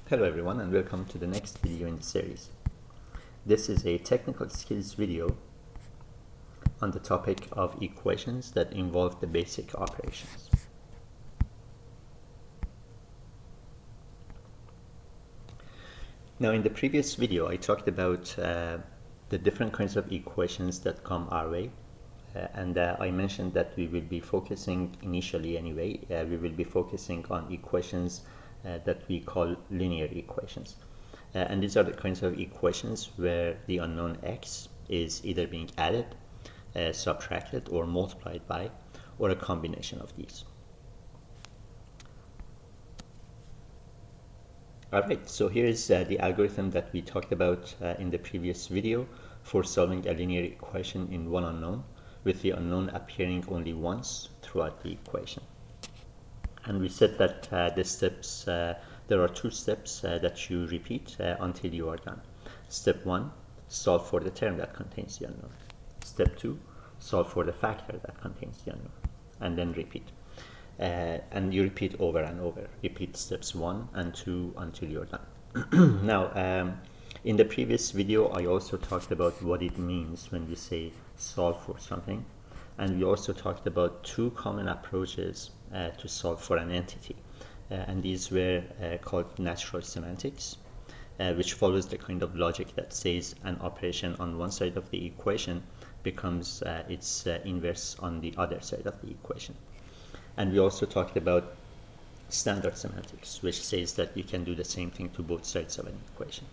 Hello everyone and welcome to the next video in the series. This is a technical skills video on the topic of equations that involve the basic operations. Now in the previous video I talked about the different kinds of equations that come our way and I mentioned that we will be focusing initially anyway, we will be focusing on equations that we call linear equations. And these are the kinds of equations where the unknown x is either being added, subtracted, or multiplied by, or a combination of these. Alright, so here is the algorithm that we talked about in the previous video for solving a linear equation in one unknown, with the unknown appearing only once throughout the equation. And we said that the steps, there are two steps that you repeat until you are done. Step 1, solve for the term that contains the unknown. Step 2, solve for the factor that contains the unknown. And then repeat. And you repeat over and over. Repeat steps 1 and 2 until you're done. Now, in the previous video, I also talked about what it means when we say solve for something. And we also talked about two common approaches to solve for an entity. And these were called natural semantics, which follows the kind of logic that says an operation on one side of the equation becomes its inverse on the other side of the equation. And we also talked about standard semantics, which says that you can do the same thing to both sides of an equation.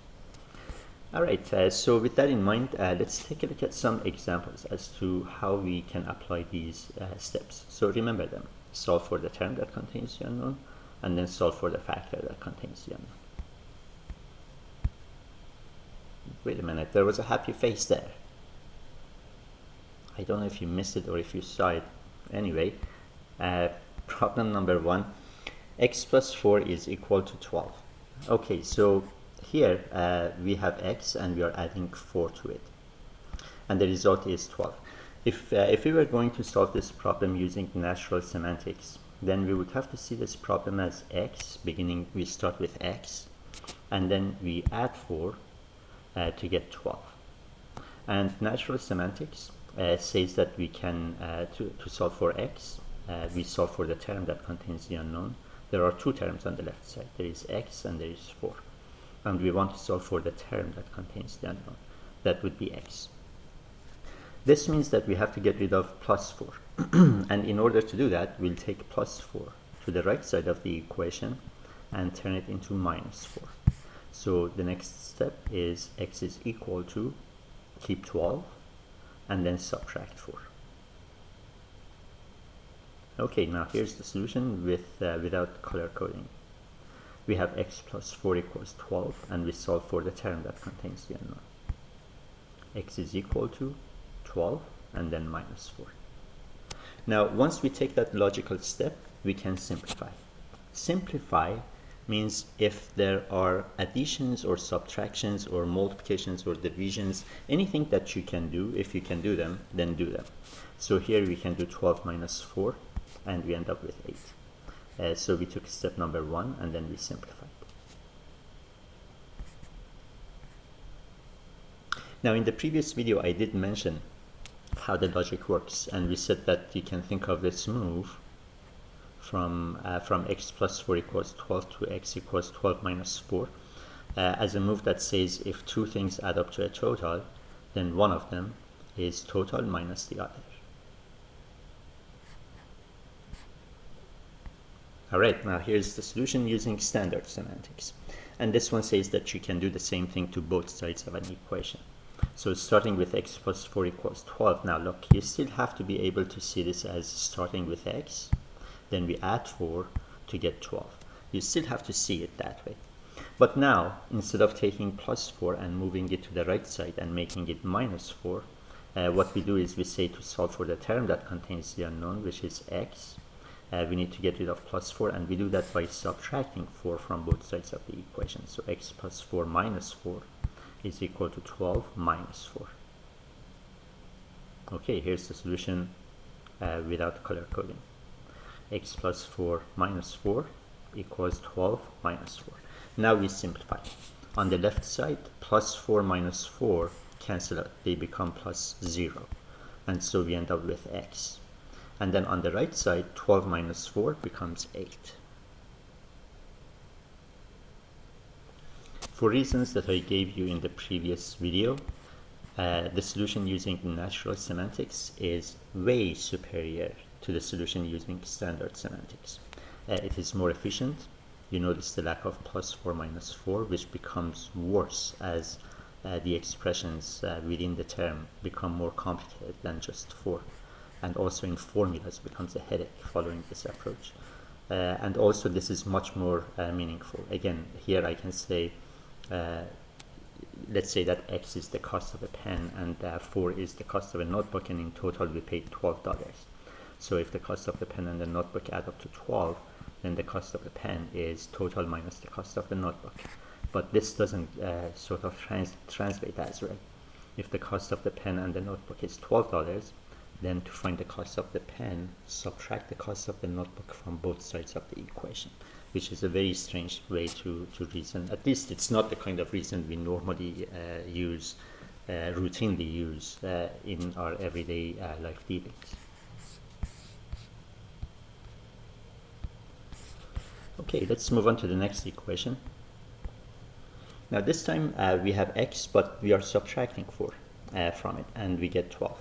Alright, so with that in mind, let's take a look at some examples as to how we can apply these steps. So remember them. Solve for the term that contains the unknown, and then solve for the factor that contains the unknown. Wait a minute, there was a happy face there. I don't know if you missed it or if you saw it. Anyway, problem number 1, x plus 4 is equal to 12. Okay, so here we have x and we are adding 4 to it, and the result is 12. If we were going to solve this problem using natural semantics, then we would have to see this problem as x, beginning we start with x, and then we add 4 to get 12. And natural semantics says that we can, to solve for x, we solve for the term that contains the unknown. There are two terms on the left side. There is x and there is 4. And we want to solve for the term that contains the unknown. That would be x. This means that we have to get rid of plus 4. And in order to do that, we'll take plus 4 to the right side of the equation and turn it into minus 4. So the next step is x is equal to, keep 12, and then subtract 4. Okay, now here's the solution without color coding. We have x plus 4 equals 12, and we solve for the term that contains the unknown. X is equal to 12, and then minus 4. Now, once we take that logical step, we can simplify. Simplify means if there are additions or subtractions or multiplications or divisions, anything that you can do, if you can do them, then do them. So here we can do 12 minus 4, and we end up with 8. So we took step number 1 and then we simplified. Now in the previous video I did mention how the logic works, and we said that you can think of this move from x plus 4 equals 12 to x equals 12 minus 4 as a move that says if two things add up to a total, then one of them is total minus the other. Alright, now here's the solution using standard semantics. And this one says that you can do the same thing to both sides of an equation. So starting with x plus 4 equals 12. Now look, you still have to be able to see this as starting with x, then we add 4 to get 12. You still have to see it that way. But now, instead of taking plus 4 and moving it to the right side and making it minus 4, what we do is we say to solve for the term that contains the unknown, which is x, we need to get rid of plus 4, and we do that by subtracting 4 from both sides of the equation. So x plus 4 minus 4 is equal to 12 minus 4. Okay, here's the solution without color coding. X plus 4 minus 4 equals 12 minus 4. Now we simplify. On the left side, plus 4 minus 4 cancel out. They become plus 0. And so we end up with x. And then on the right side, 12 minus 4 becomes 8. For reasons that I gave you in the previous video, the solution using natural semantics is way superior to the solution using standard semantics. It is more efficient. You notice the lack of plus 4 minus 4, which becomes worse as the expressions within the term become more complicated than just 4. And also in formulas becomes a headache following this approach. And also this is much more meaningful. Again, here I can say, let's say that x is the cost of a pen and 4 is the cost of a notebook, and in total we paid $12. So if the cost of the pen and the notebook add up to 12, then the cost of the pen is total minus the cost of the notebook. But this doesn't sort of translate as well. If the cost of the pen and the notebook is $12, then to find the cost of the pen, subtract the cost of the notebook from both sides of the equation, which is a very strange way to reason. At least it's not the kind of reason we normally routinely use in our everyday life dealings. Okay, let's move on to the next equation. Now this time we have x, but we are subtracting 4 from it, and we get 12.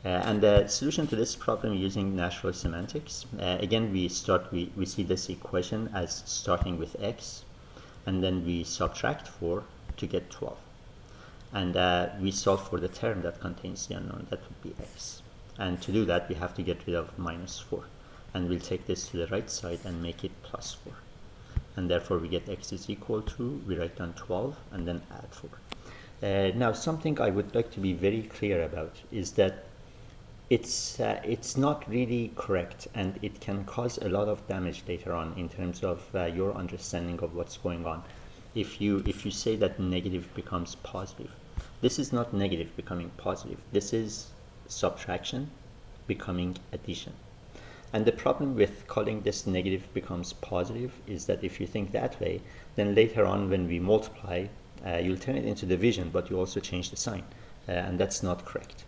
And the solution to this problem using natural semantics, again we see this equation as starting with x, and then we subtract 4 to get 12. And we solve for the term that contains the unknown, that would be x. And to do that we have to get rid of minus 4. And we'll take this to the right side and make it plus 4. And therefore we get x is equal to, we write down 12 and then add 4. Now something I would like to be very clear about is that it's not really correct, and it can cause a lot of damage later on in terms of your understanding of what's going on. If you say that negative becomes positive, this is not negative becoming positive. This is subtraction becoming addition. And the problem with calling this negative becomes positive is that if you think that way, then later on when we multiply, you'll turn it into division, but you also change the sign, and that's not correct.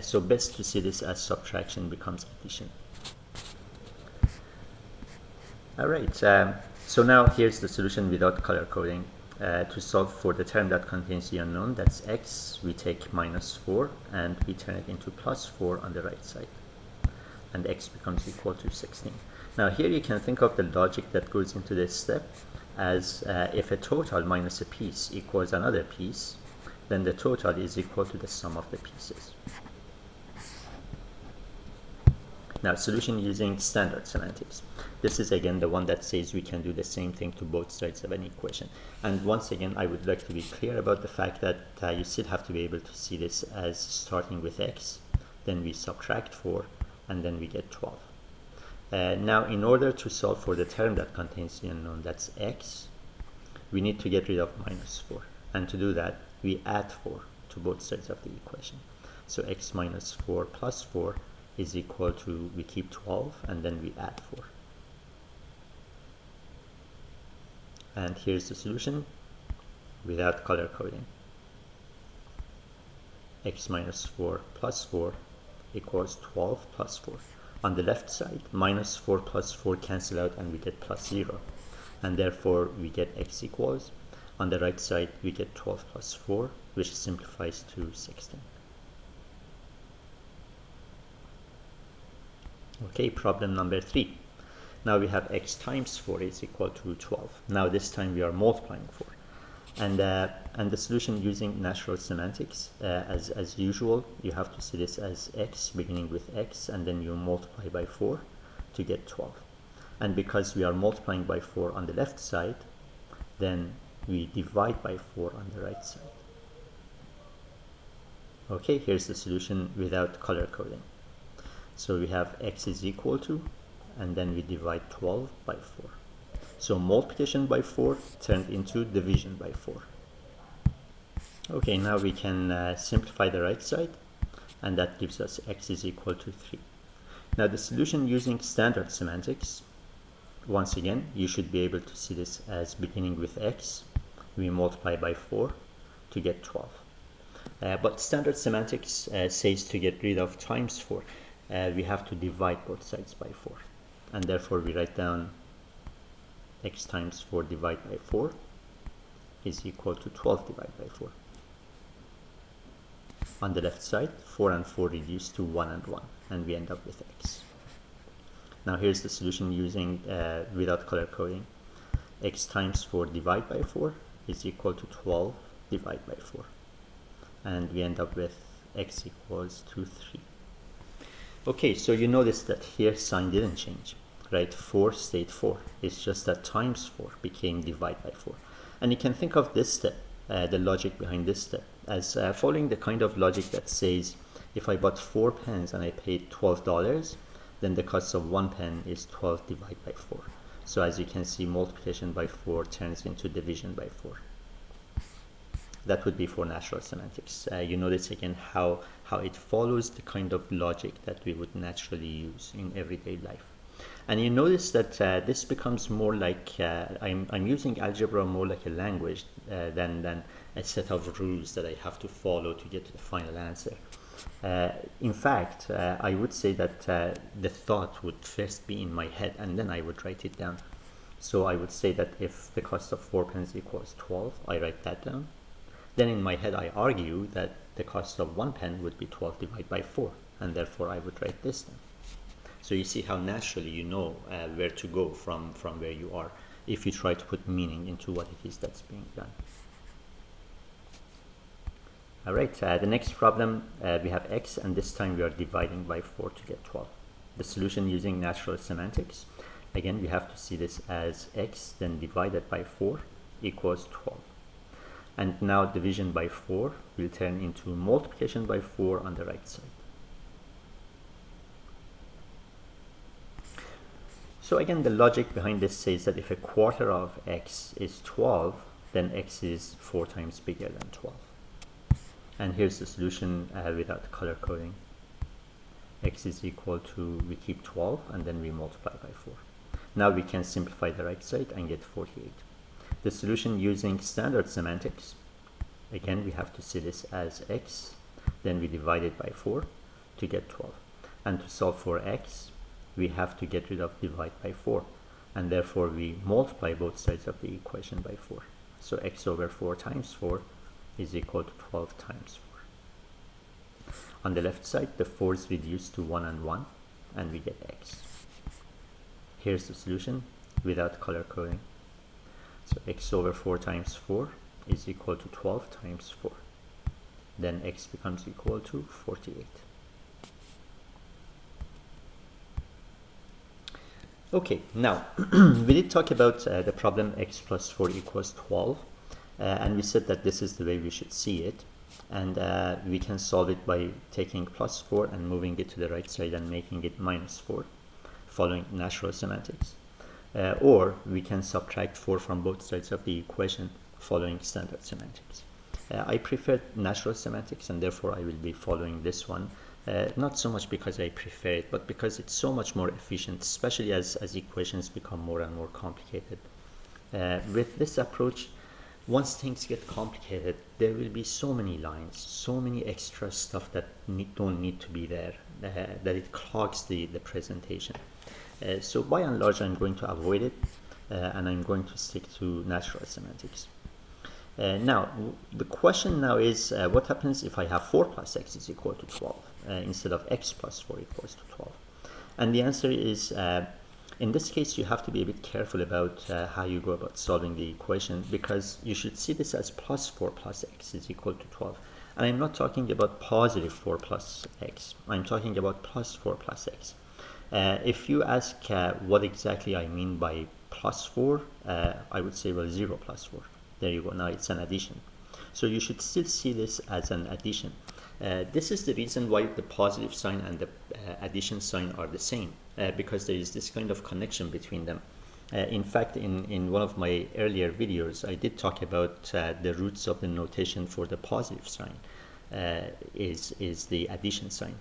So best to see this as subtraction becomes addition. Alright, so now here's the solution without color coding. To solve for the term that contains the unknown, that's x, we take minus 4 and we turn it into plus 4 on the right side. And x becomes equal to 16. Now here you can think of the logic that goes into this step as if a total minus a piece equals another piece, then the total is equal to the sum of the pieces. Now solution using standard semantics. This is again the one that says we can do the same thing to both sides of an equation. And once again I would like to be clear about the fact that you still have to be able to see this as starting with x, then we subtract 4, and then we get 12. Now in order to solve for the term that contains the unknown, that's x, we need to get rid of minus 4. And to do that, we add 4 to both sides of the equation. So x minus 4 plus 4 is equal to, we keep 12 and then we add 4. And here's the solution without color coding. X minus 4 plus 4 equals 12 plus 4. On the left side, minus 4 plus 4 cancel out and we get plus 0. And therefore we get x equals. On the right side, we get 12 plus 4, which simplifies to 16. Okay, problem number 3. Now we have x times 4 is equal to 12. Now this time we are multiplying 4. And the solution using natural semantics, as usual, you have to see this as x, beginning with x, and then you multiply by 4 to get 12. And because we are multiplying by 4 on the left side, then we divide by 4 on the right side. Okay, here's the solution without color coding. So we have x is equal to, and then we divide 12 by 4. So multiplication by 4 turned into division by 4. Okay, now we can simplify the right side, and that gives us x is equal to 3. Now the solution using standard semantics, once again, you should be able to see this as beginning with x. We multiply by 4 to get 12. But standard semantics says to get rid of times 4, we have to divide both sides by 4. And therefore, we write down x times 4 divided by 4 is equal to 12 divided by 4. On the left side, 4 and 4 reduce to 1 and 1, and we end up with x. Now here's the solution using without color coding. X times 4 divided by 4 is equal to 12 divided by 4. And we end up with x equals to 3. Okay, so you notice that here sign didn't change, right? 4 stayed 4. It's just that times 4 became divide by 4. And you can think of this step, the logic behind this step, as following the kind of logic that says, if I bought 4 pens and I paid $12, then the cost of 1 pen is 12 divided by 4. So as you can see, multiplication by 4 turns into division by 4. That would be for natural semantics. You notice again how it follows the kind of logic that we would naturally use in everyday life. And you notice that this becomes more like, I'm using algebra more like a language than a set of rules that I have to follow to get to the final answer. In fact, I would say that the thought would first be in my head and then I would write it down. So I would say that if the cost of 4 pens equals 12, I write that down. Then in my head I argue that the cost of 1 pen would be 12 divided by 4, and therefore I would write this down. So you see how naturally you know where to go from where you are if you try to put meaning into what it is that's being done. Alright, the next problem, we have x, and this time we are dividing by 4 to get 12. The solution using natural semantics, again we have to see this as x then divided by 4 equals 12. And now division by 4 will turn into multiplication by 4 on the right side. So again, the logic behind this says that if a quarter of x is 12, then x is 4 times bigger than 12. And here's the solution without color coding. X is equal to, we keep 12 and then we multiply by 4. Now we can simplify the right side and get 48. The solution using standard semantics, again we have to see this as x, then we divide it by 4 to get 12. And to solve for x, we have to get rid of divide by 4, and therefore we multiply both sides of the equation by 4. So x over 4 times 4 is equal to 12 times 4. On the left side, the 4's reduce to 1 and 1, and we get x. Here's the solution without color coding. So x over 4 times 4 is equal to 12 times 4. Then x becomes equal to 48. Okay, now we did talk about the problem x plus 4 equals 12, and we said that this is the way we should see it, and we can solve it by taking plus 4 and moving it to the right side and making it minus 4, following natural semantics. Or we can subtract 4 from both sides of the equation following standard semantics. I prefer natural semantics, and therefore I will be following this one, not so much because I prefer it, but because it's so much more efficient, especially as equations become more and more complicated. With this approach, once things get complicated, there will be so many lines, so many extra stuff that don't need to be there, that it clogs the presentation. So by and large, I'm going to avoid it, and I'm going to stick to natural semantics. Now, the question now is, what happens if I have 4 plus x is equal to 12, instead of x plus 4 equals to 12? And the answer is, in this case, you have to be a bit careful about how you go about solving the equation, because you should see this as plus 4 plus x is equal to 12. And I'm not talking about positive 4 plus x. I'm talking about plus 4 plus x. If you ask what exactly I mean by plus 4, I would say, well, 0 plus 4. There you go, now it's an addition. So you should still see this as an addition. This is the reason why the positive sign and the addition sign are the same, because there is this kind of connection between them. In fact, in one of my earlier videos, I did talk about the roots of the notation for the positive sign is the addition sign.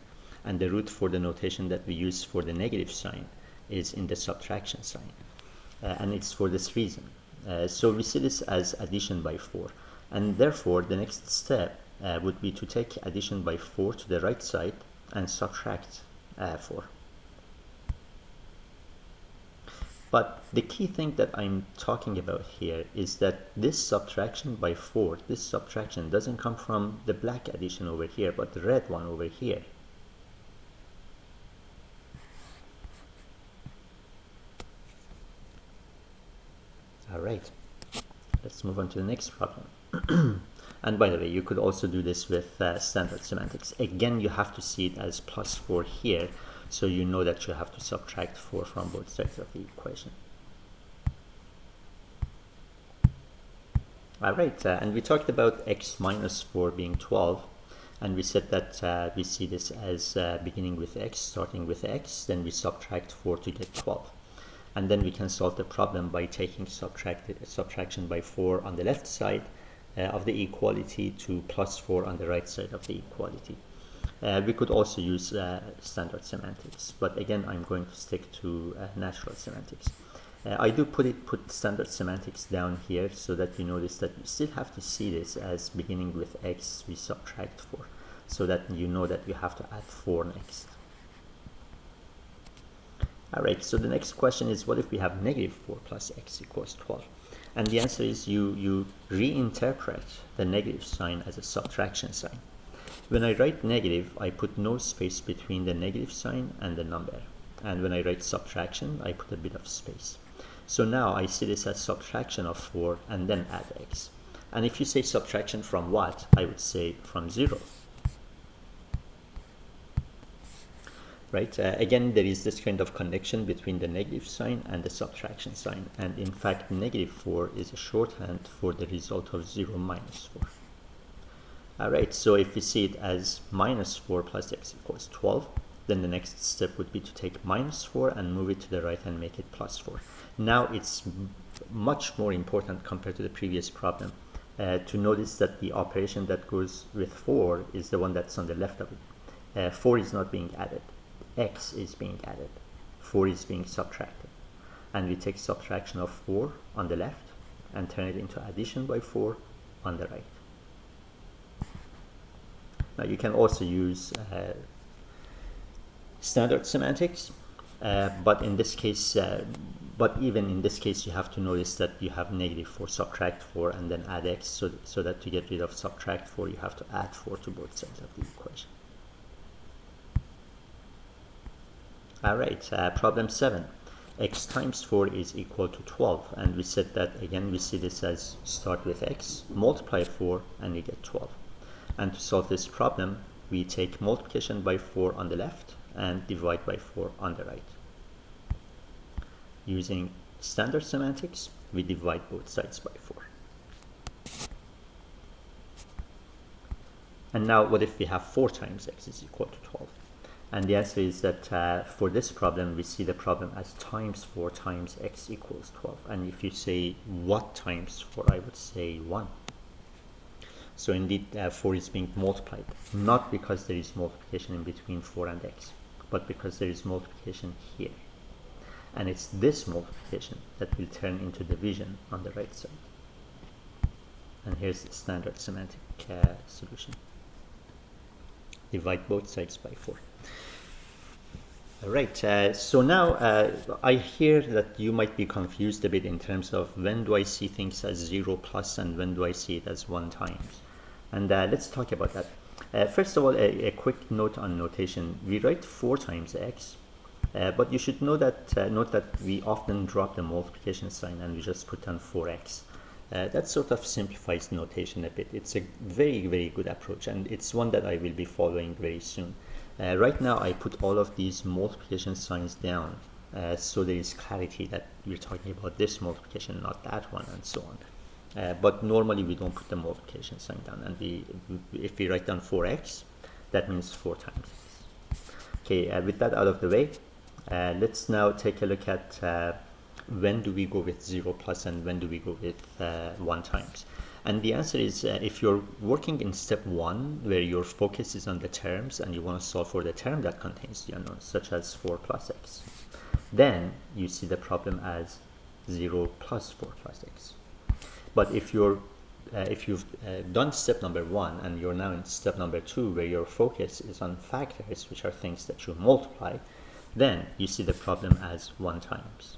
And the root for the notation that we use for the negative sign is in the subtraction sign. and it's for this reason. So we see this as addition by 4, and therefore the next step would be to take addition by 4 to the right side and subtract 4. But the key thing that I'm talking about here is that this subtraction by 4, this subtraction doesn't come from the black addition over here, but the red one over here. All right, let's move on to the next problem. And by the way, you could also do this with standard semantics. Again, you have to see it as plus 4 here, so you know that you have to subtract 4 from both sides of the equation. All right, and we talked about x minus 4 being 12, and we said that we see this as beginning with x, starting with x, then we subtract 4 to get 12. And then we can solve the problem by taking subtraction by 4 on the left side of the equality to plus 4 on the right side of the equality. We could also use standard semantics, but again I'm going to stick to natural semantics. I do put standard semantics down here so that you notice that you still have to see this as beginning with x, we subtract 4, so that you know that you have to add 4 next. Alright, so the next question is, what if we have negative 4 plus x equals 12? And the answer is you reinterpret the negative sign as a subtraction sign. When I write negative, I put no space between the negative sign and the number. And when I write subtraction, I put a bit of space. So now I see this as subtraction of 4 and then add x. And if you say subtraction from what, I would say from 0. Right? Again, there is this kind of connection between the negative sign and the subtraction sign. And in fact, negative 4 is a shorthand for the result of 0 minus 4. Alright, so if we see it as minus 4 plus x equals 12, then the next step would be to take minus 4 and move it to the right and make it plus 4. Now it's much more important compared to the previous problem to notice that the operation that goes with 4 is the one that's on the left of it. 4 is not being added. X is being added, 4 is being subtracted, and we take subtraction of 4 on the left and turn it into addition by 4 on the right. Now you can also use standard semantics, but in this case, but even in this case, you have to notice that you have negative 4 subtract 4 and then add x, so that to get rid of subtract 4, you have to add 4 to both sides of the equation. Alright, problem 7. X times 4 is equal to 12, and we said that again we see this as start with x, multiply 4, and we get 12. And to solve this problem, we take multiplication by 4 on the left and divide by 4 on the right. Using standard semantics, we divide both sides by 4. And now what if we have 4 times x is equal to 12? And the answer is that for this problem, we see the problem as times 4 times x equals 12. And if you say what times 4, I would say 1. So indeed, 4 is being multiplied, not because there is multiplication in between 4 and x, but because there is multiplication here. And it's this multiplication that will turn into division on the right side. And here's the standard semantic solution. Divide both sides by 4. Alright, so now I hear that you might be confused a bit in terms of when do I see things as 0 plus and when do I see it as 1 times. And let's talk about that. First of all, a quick note on notation. We write 4 times x, but you should know that, note that we often drop the multiplication sign and we just put on 4x. That sort of simplifies notation a bit. It's a very, very good approach, and it's one that I will be following very soon. Right now I put all of these multiplication signs down so there is clarity that we're talking about this multiplication, not that one, and so on. But normally we don't put the multiplication sign down, and if we write down 4x, that means 4 times x. Okay, with that out of the way, let's now take a look at when do we go with 0 plus and when do we go with 1 times. And the answer is if you're working in step 1, where your focus is on the terms and you want to solve for the term that contains the unknown, such as 4 plus x, then you see the problem as 0 plus 4 plus x. But if you've done step number 1 and you're now in step number 2 where your focus is on factors, which are things that you multiply, then you see the problem as 1 times.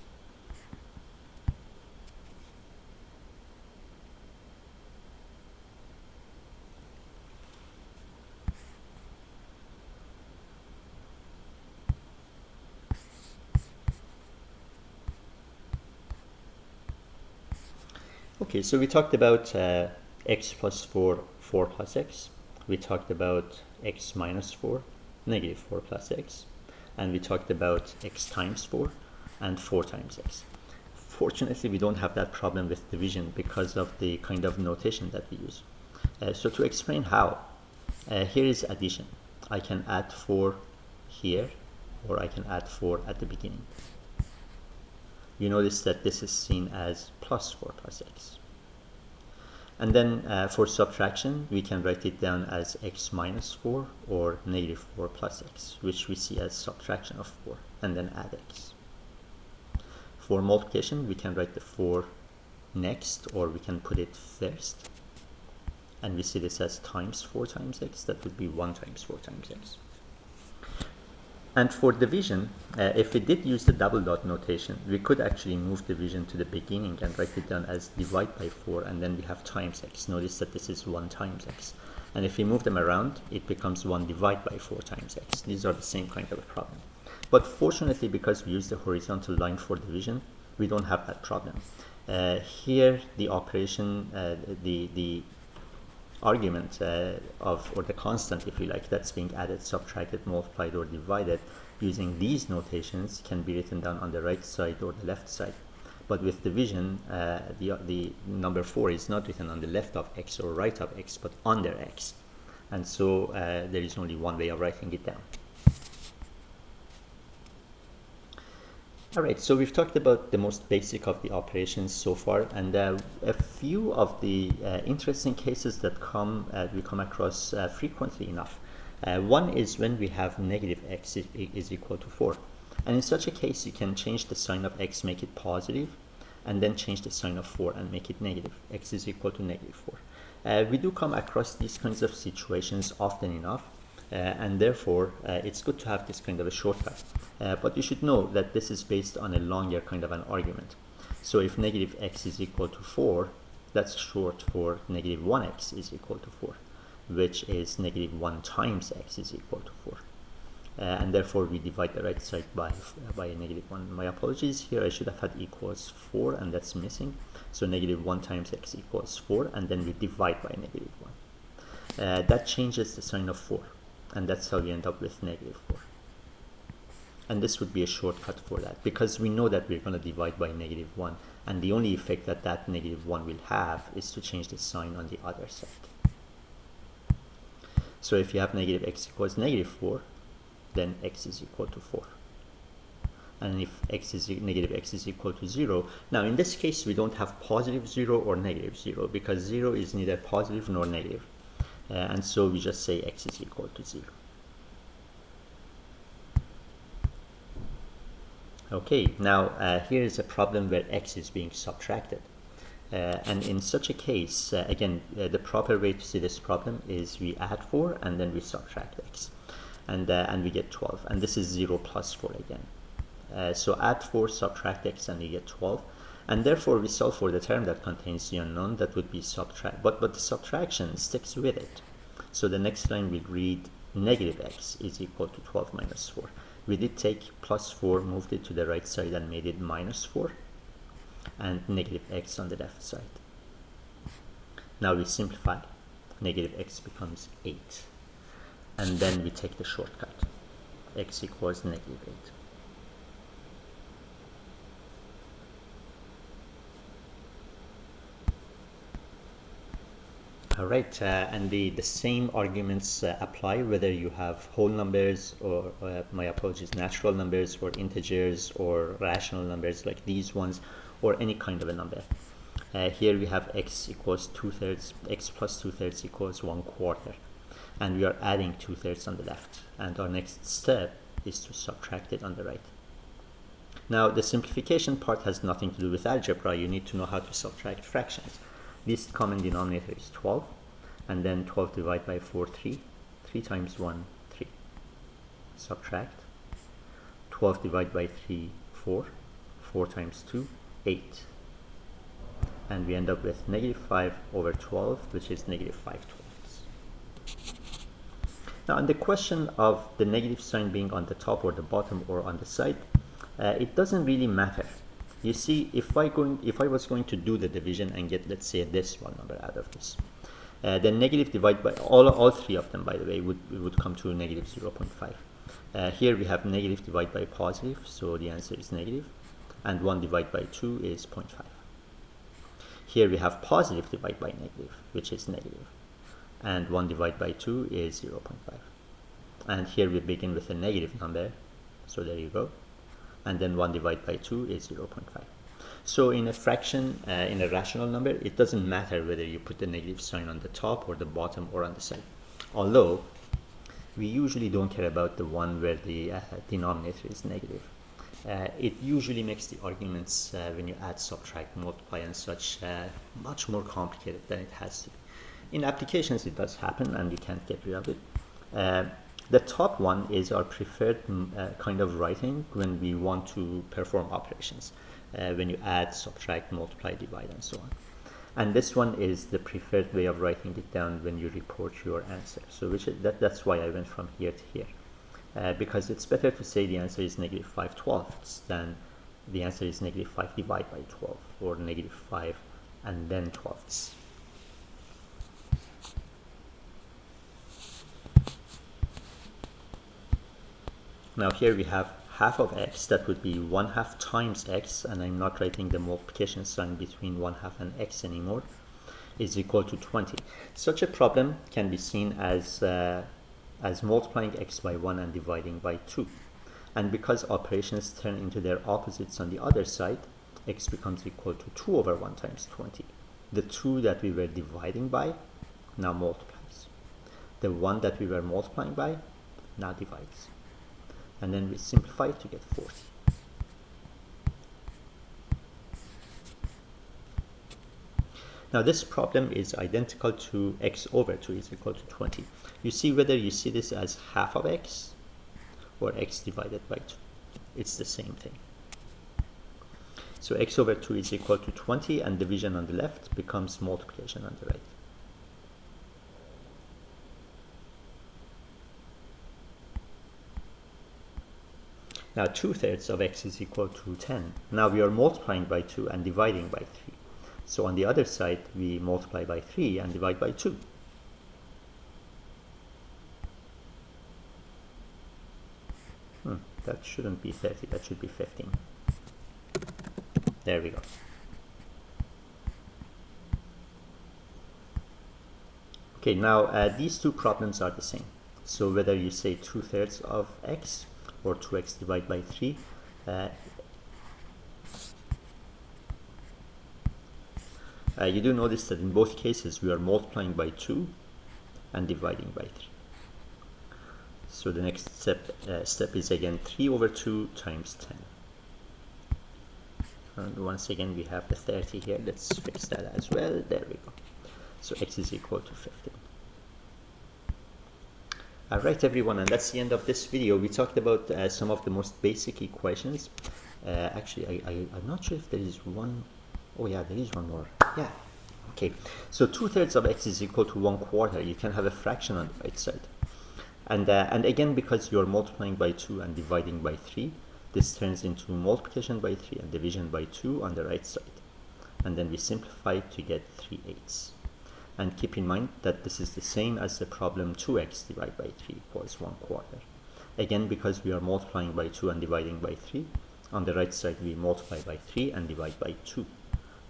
Okay, so we talked about x plus 4, 4 plus x. We talked about x minus 4, negative 4 plus x. And we talked about x times 4 and 4 times x. Fortunately, we don't have that problem with division because of the kind of notation that we use. So to explain how, here is addition. I can add 4 here, or I can add 4 at the beginning. You notice that this is seen as plus 4 plus x. And then for subtraction, we can write it down as x minus 4 or negative 4 plus x, which we see as subtraction of 4, and then add x. For multiplication, we can write the 4 next, or we can put it first. And we see this as times 4 times x. That would be 1 times 4 times x. And for division, if we did use the double dot notation, we could actually move division to the beginning and write it down as divide by 4, and then we have times x. Notice that this is 1 times x. And if we move them around, it becomes 1 divide by 4 times x. These are the same kind of a problem. But fortunately, because we use the horizontal line for division, we don't have that problem. Here, the operation, the argument or the constant, if you like, that's being added, subtracted, multiplied, or divided using these notations can be written down on the right side or the left side. But with division, the number 4 is not written on the left of x or right of x, but under x. And so there is only one way of writing it down. Alright, so we've talked about the most basic of the operations so far, and a few of the interesting cases that we come across frequently enough. One is when we have negative x is equal to 4. And in such a case, you can change the sign of x, make it positive, and then change the sign of 4 and make it negative. X is equal to negative 4. We do come across these kinds of situations often enough. And therefore, it's good to have this kind of a shortcut. But you should know that this is based on a longer kind of an argument. So if negative x is equal to 4, that's short for negative 1x is equal to 4, which is negative 1 times x is equal to 4. And therefore, we divide the right side by a negative 1. My apologies, here I should have had equals 4, and that's missing. So negative 1 times x equals 4, and then we divide by negative 1. That changes the sign of 4. And that's how we end up with negative 4. And this would be a shortcut for that, because we know that we're going to divide by negative 1, and the only effect that that negative 1 will have is to change the sign on the other side. So if you have negative x equals negative 4, then x is equal to 4. And if negative x is equal to 0, now in this case we don't have positive 0 or negative 0, because 0 is neither positive nor negative. And so we just say x is equal to 0. Okay, now here is a problem where x is being subtracted. And in such a case, again, the proper way to see this problem is we add 4 and then we subtract x. And we get 12. And this is 0 plus 4 again. So add 4, subtract x, and you get 12. And therefore, we solve for the term that contains the unknown. That would be subtract. But the subtraction sticks with it. So the next line will read negative x is equal to 12 minus 4. We did take plus 4, moved it to the right side, and made it minus 4. And negative x on the left side. Now we simplify. Negative x becomes 8. And then we take the shortcut. X equals negative 8. Alright, and the same arguments apply whether you have whole numbers or, my apologies, natural numbers, or integers, or rational numbers like these ones, or any kind of a number. Here we have x equals 2/3, x plus 2/3 equals 1/4, and we are adding 2/3 on the left, and our next step is to subtract it on the right. Now, the simplification part has nothing to do with algebra. You need to know how to subtract fractions. Least common denominator is 12, and then 12 divided by 4, 3. 3 times 1, 3. Subtract. 12 divided by 3, 4. 4 times 2, 8. And we end up with negative 5 over 12, which is negative 5 twelfths. Now, on the question of the negative sign being on the top or the bottom or on the side, it doesn't really matter. You see, if I was going to do the division and get, let's say, this one number out of this, then negative divided by all three of them, by the way, would come to negative 0.5. Here we have negative divided by positive, so the answer is negative, and 1 divided by 2 is 0.5. Here we have positive divided by negative, which is negative, and 1 divided by 2 is 0.5. And here we begin with a negative number, so there you go, and then 1 divided by 2 is 0.5. So in a fraction, in a rational number, it doesn't matter whether you put the negative sign on the top or the bottom or on the side. Although, we usually don't care about the one where the denominator is negative. It usually makes the arguments when you add, subtract, multiply and such much more complicated than it has to be. In applications it does happen and you can't get rid of it. The top one is our preferred kind of writing when we want to perform operations, when you add, subtract, multiply, divide and so on. And this one is the preferred way of writing it down when you report your answer. So that's why I went from here to here. Because it's better to say the answer is negative 5 twelfths than the answer is negative 5 divided by 12 or negative 5 and then twelfths. Now here we have half of x, that would be 1/2 times x, and I'm not writing the multiplication sign between 1/2 and x anymore, is equal to 20. Such a problem can be seen as multiplying x by 1 and dividing by 2. And because operations turn into their opposites on the other side, x becomes equal to 2 over 1 times 20. The 2 that we were dividing by now multiplies. The 1 that we were multiplying by now divides. And then we simplify it to get 40. Now this problem is identical to x over 2 is equal to 20. You see whether you see this as half of x or x divided by 2. It's the same thing. So x over 2 is equal to 20, and division on the left becomes multiplication on the right. Now 2/3 of x is equal to 10. Now we are multiplying by 2 and dividing by 3. So on the other side, we multiply by 3 and divide by 2. That shouldn't be 30, that should be 15. There we go. Okay, now these two problems are the same. So whether you say 2/3 of x or 2x divided by 3, you do notice that in both cases we are multiplying by 2 and dividing by 3. So the next step is again 3 over 2 times 10. And once again we have the 30 here. Let's fix that as well. There we go. So x is equal to 15. Alright everyone, and that's the end of this video. We talked about some of the most basic equations. Actually, I'm not sure if there is one. Oh yeah, there is one more. Yeah. Okay. So 2/3 of x is equal to 1/4. You can have a fraction on the right side. And again, because you're multiplying by 2 and dividing by 3, this turns into multiplication by 3 and division by 2 on the right side. And then we simplify it to get 3/8. And keep in mind that this is the same as the problem 2x divided by 3 equals 1/4. Again, because we are multiplying by 2 and dividing by 3, on the right side we multiply by 3 and divide by 2.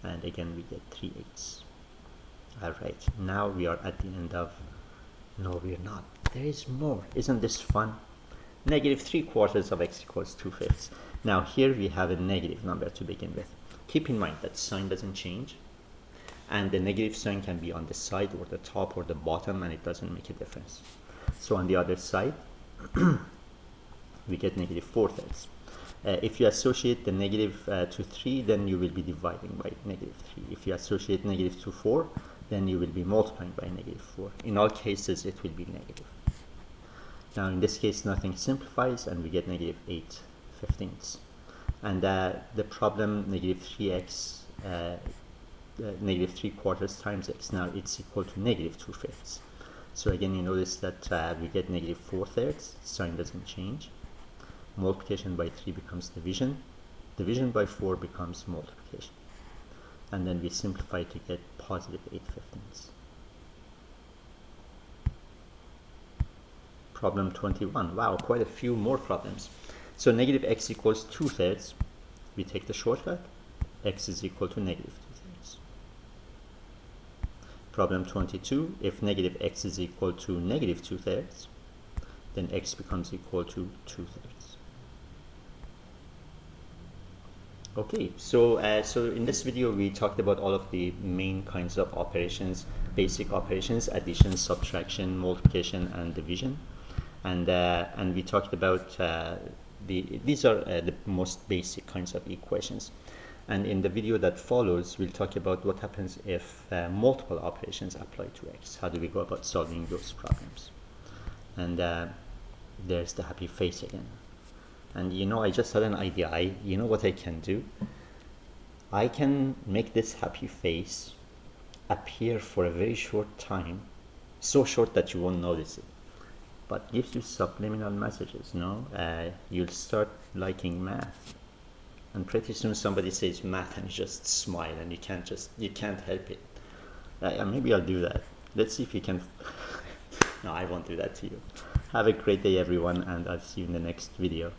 And again we get 3/8. Alright, now we are at the end of... No, we are not. There is more. Isn't this fun? Negative 3/4 of x equals 2/5. Now here we have a negative number to begin with. Keep in mind that sign doesn't change, and the negative sign can be on the side or the top or the bottom, and it doesn't make a difference. So on the other side we get negative 4/3. If you associate the negative to 3, then you will be dividing by negative 3. If you associate negative to 4, then you will be multiplying by negative 4. In all cases, it will be negative. Now, in this case, nothing simplifies, and we get negative 8/15. And the problem, negative 3x, negative 3/4 times x, now it's equal to negative 2/5. So again, you notice that we get negative 4/3, sign doesn't change. Multiplication by 3 becomes division. Division by 4 becomes multiplication. And then we simplify to get positive 8/15. Problem 21. Wow, quite a few more problems. So negative x equals 2/3. We take the shortcut. X is equal to negative 2/3. Problem 22. If negative x is equal to negative 2/3, then x becomes equal to 2/3. Okay, so in this video we talked about all of the main kinds of operations, basic operations: addition, subtraction, multiplication, and division. And we talked about these are the most basic kinds of equations. And in the video that follows, we'll talk about what happens if multiple operations apply to x. How do we go about solving those problems? And there's the happy face again. And you know, I just had an idea. You know what I can do? I can make this happy face appear for a very short time, so short that you won't notice it, but gives you subliminal messages. No, you'll start liking math, and pretty soon somebody says math and you just smile, and you can't help it. Maybe I'll do that. Let's see if you can. No, I won't do that to you. Have a great day, everyone, and I'll see you in the next video.